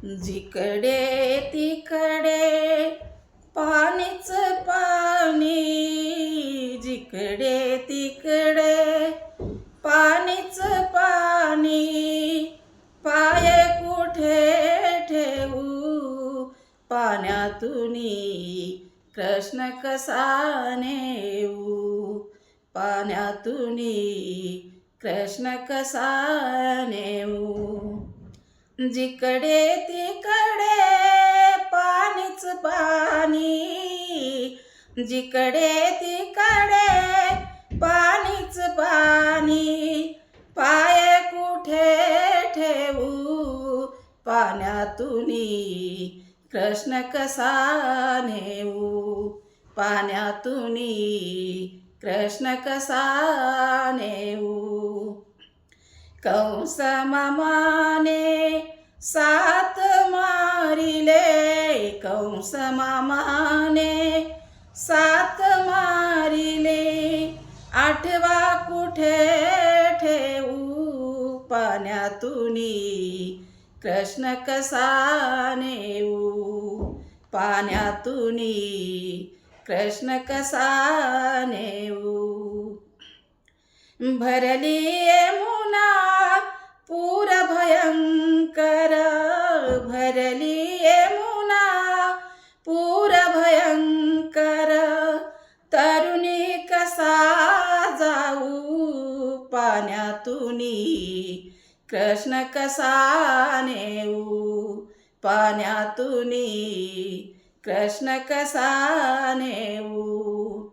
जिकडे तिकडे पाणीच पाणी, जिकडे तिकडे पाणीच पाणी, पाय कुठे ठेवू पाण्यातूनी कृष्ण कसा नेऊ, पाण्यातूनी कृष्ण कसा नेऊ. जिकडे तिकडे पाणीच पाणी, जिकडे तिकडे पाणीच पाणी, पाय कुठे ठेवू पाण्यातूनी कृष्ण कसा नेऊ, पाण्यातूनी कृष्ण कसा नेऊ. कंस मामाने सात मारिले, कंस मामाने सात मारिले, आठवा कुठे ठेवू पाण्यातूनी कृष्ण कसा नेऊ, पाण्यातूनी कृष्ण कसा नेऊ. भरली यमुना पूर भयंकर, भरली यमुना पूर भयंकर, तरुणी कसा जाऊ पाण्यातूनी कृष्ण कसा नेऊ, पाण्यातूनी कृष्ण कसा नेऊ.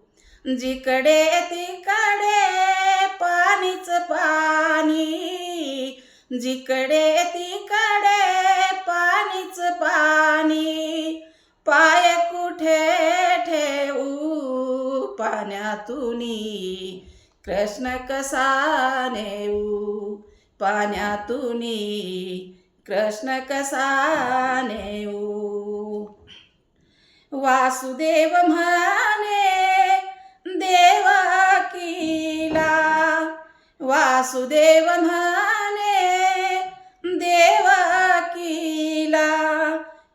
जिकडे तिकडे पाणीच पाणी, जिकडे तिकडे पाणीच पाणी, पाय कुठे ठेवू पाण्यातूनी कृष्ण कसा नेऊ, पाण्यातूनी कृष्ण कसा नेऊ. वासुदेव म्हणे देवकीला, वासुदेव म्हणे देवकीला,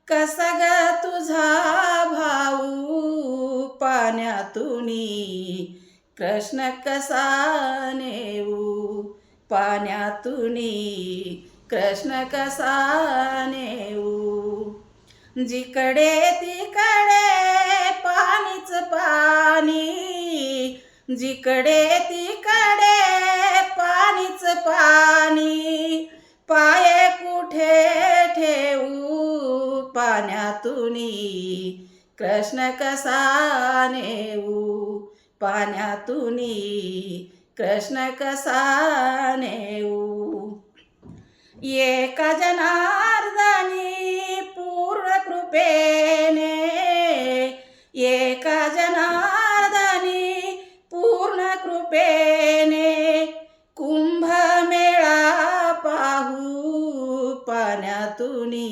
कसा ग तुझा भाऊ पाण्यातूनी कृष्ण कसा नेऊ, पाण्यातूनी कृष्ण कसा नेऊ. जिकडे तिकडे पाणीच पाणी, जिकडे तिकडे पाणीच पाणी, पाय कुठे ठेवू पाण्यातूनी कृष्ण कसा नेऊ, पाण्यातूनी कृष्ण कसा नेऊ. एका जनार्दनी पूर्ण कृपेने, एका जनार्दनी पूर्ण कृपेने, कुंभमेळा पाहू पाण्यातूनी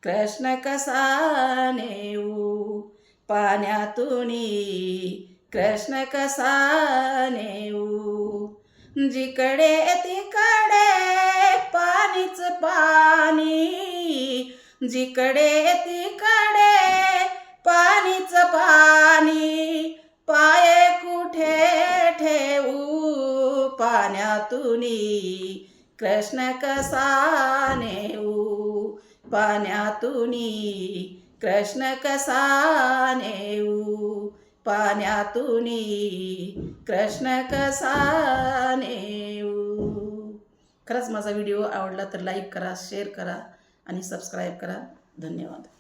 कृष्ण कसा नेऊ, पाण्यातूनी कृष्ण कसा नेऊ. जिकडे तिकडे पाणीच पाणी, जिकडे तिकडे पाणीच पाणी, पाय कुठे ठेवू पाण्यातूनी कृष्ण कसा नेऊ, पाण्यातूनी कृष्ण कसा नेऊ, पाण्यातूनी कृष्ण कसा नेऊ. खरंच माझा व्हिडिओ आवडला तर लाईक करा, शेअर करा आणि सबस्क्राईब करा. धन्यवाद.